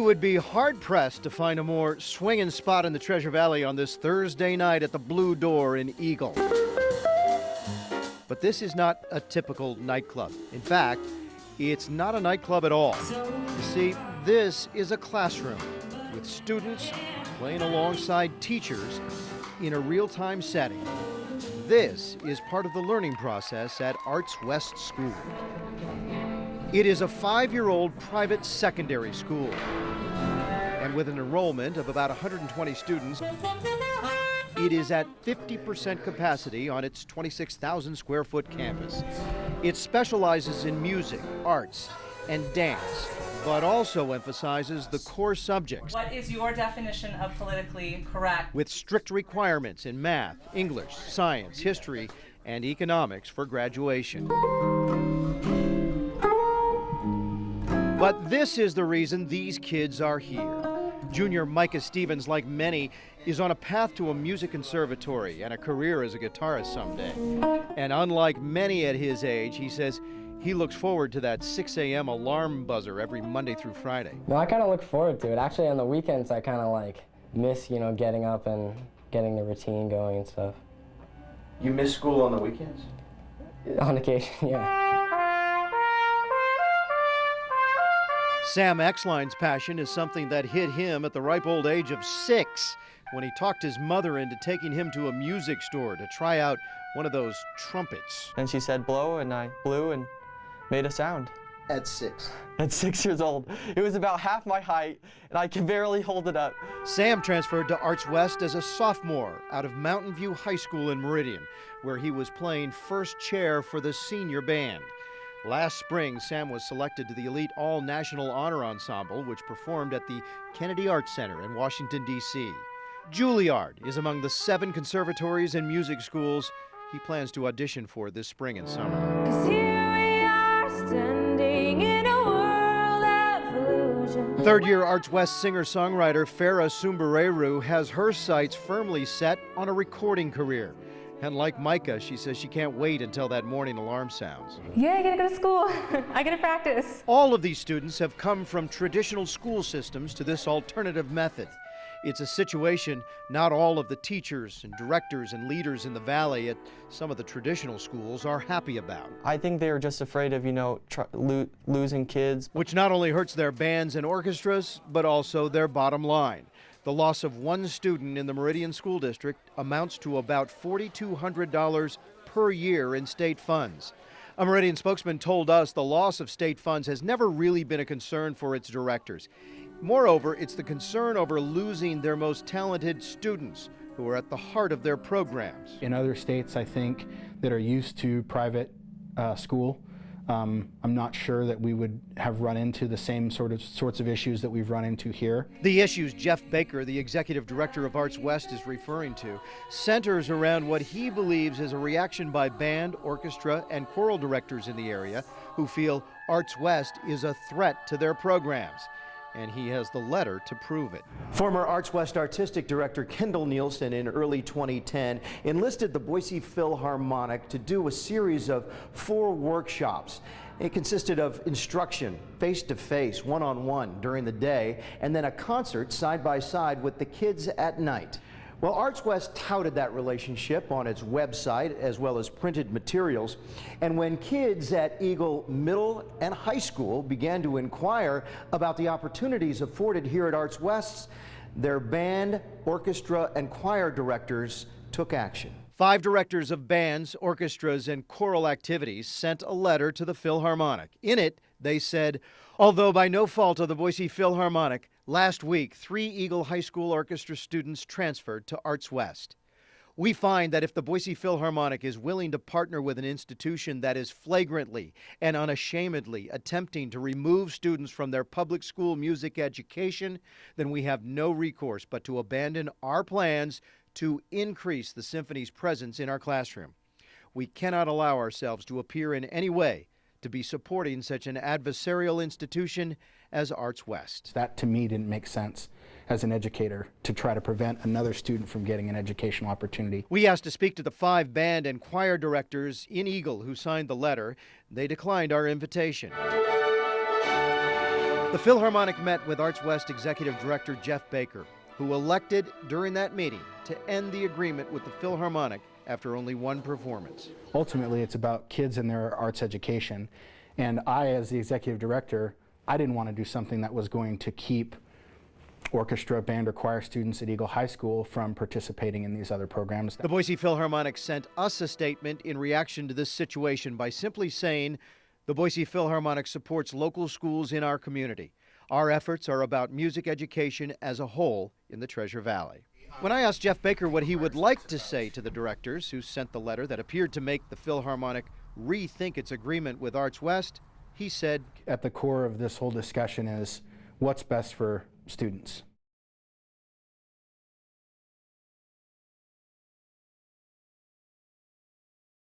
You would be hard-pressed to find a more swinging spot in the Treasure Valley on this Thursday night at the Blue Door in Eagle. But this is not a typical nightclub. In fact, it's not a nightclub at all. You see, this is a classroom with students playing alongside teachers in a real-time setting. This is part of the learning process at Arts West School. It is a 5-year-old private secondary school. And with an enrollment of about 120 students, it is at 50% capacity on its 26,000 square foot campus. It specializes in music, arts, and dance, but also emphasizes the core subjects. What is your definition of politically correct? With strict requirements in math, English, science, history, and economics for graduation. But this is the reason these kids are here. Junior Micah Stevens, like many, is on a path to a music conservatory and a career as a guitarist someday. And unlike many at his age, he says he looks forward to that 6 a.m. alarm buzzer every Monday through Friday. No, I kind of look forward to it. Actually, on the weekends, I kind of miss, getting up and getting the routine going and stuff. You miss school on the weekends? On occasion, yeah. Sam Exline's passion is something that hit him at the ripe old age of 6 when he talked his mother into taking him to a music store to try out one of those trumpets. And she said blow, and I blew and made a sound. At 6? At 6 years old. It was about half my height, and I could barely hold it up. Sam transferred to Arts West as a sophomore out of Mountain View High School in Meridian, where he was playing first chair for the senior band. Last spring, Sam was selected to the elite All-National Honor Ensemble, which performed at the Kennedy Arts Center in Washington, D.C. Juilliard is among the 7 conservatories and music schools he plans to audition for this spring and summer. 'Cause here we are, standing in a world of illusion. Third-year Arts West singer-songwriter Farah Sumbereru has her sights firmly set on a recording career. And like Micah, she says she can't wait until that morning alarm sounds. Yeah, I gotta go to school. I gotta practice. All of these students have come from traditional school systems to this alternative method. It's a situation not all of the teachers and directors and leaders in the valley at some of the traditional schools are happy about. I think they were just afraid of, losing kids. Which not only hurts their bands and orchestras, but also their bottom line. The loss of one student in the Meridian School District amounts to about $4,200 per year in state funds. A Meridian spokesman told us the loss of state funds has never really been a concern for its directors. Moreover, it's the concern over losing their most talented students who are at the heart of their programs. In other states, I think, that are used to private school, I'm not sure that we would have run into the same sorts of issues that we've run into here. The issues Jeff Baker, the executive director of Arts West, is referring to centers around what he believes is a reaction by band, orchestra, and choral directors in the area who feel Arts West is a threat to their programs. And he has the letter to prove it. Former Arts West artistic director Kendall Nielsen in early 2010 enlisted the Boise Philharmonic to do a series of 4 workshops. It consisted of instruction, face-to-face, one-on-one during the day, and then a concert side-by-side with the kids at night. Well, Arts West touted that relationship on its website as well as printed materials. And when kids at Eagle Middle and High School began to inquire about the opportunities afforded here at Arts West, their band, orchestra, and choir directors took action. 5 directors of bands, orchestras, and choral activities sent a letter to the Philharmonic. In it, they said, although by no fault of the Boise Philharmonic, last week 3 Eagle High School orchestra students transferred to Arts West. We find that if the Boise Philharmonic is willing to partner with an institution that is flagrantly and unashamedly attempting to remove students from their public school music education, then we have no recourse but to abandon our plans to increase the symphony's presence in our classroom. We cannot allow ourselves to appear in any way to be supporting such an adversarial institution as Arts West. That to me didn't make sense as an educator, to try to prevent another student from getting an educational opportunity. We asked to speak to the 5 band and choir directors in Eagle who signed the letter. They declined our invitation. The Philharmonic met with Arts West Executive Director Jeff Baker, who elected during that meeting to end the agreement with the Philharmonic after only one performance. Ultimately, it's about kids and their arts education. And I, as the executive director, I didn't want to do something that was going to keep orchestra, band, or choir students at Eagle High School from participating in these other programs. The Boise Philharmonic sent us a statement in reaction to this situation by simply saying, the Boise Philharmonic supports local schools in our community. Our efforts are about music education as a whole in the Treasure Valley. When I asked Jeff Baker what he would like to say to the directors who sent the letter that appeared to make the Philharmonic rethink its agreement with Arts West, he said, at the core of this whole discussion is what's best for students.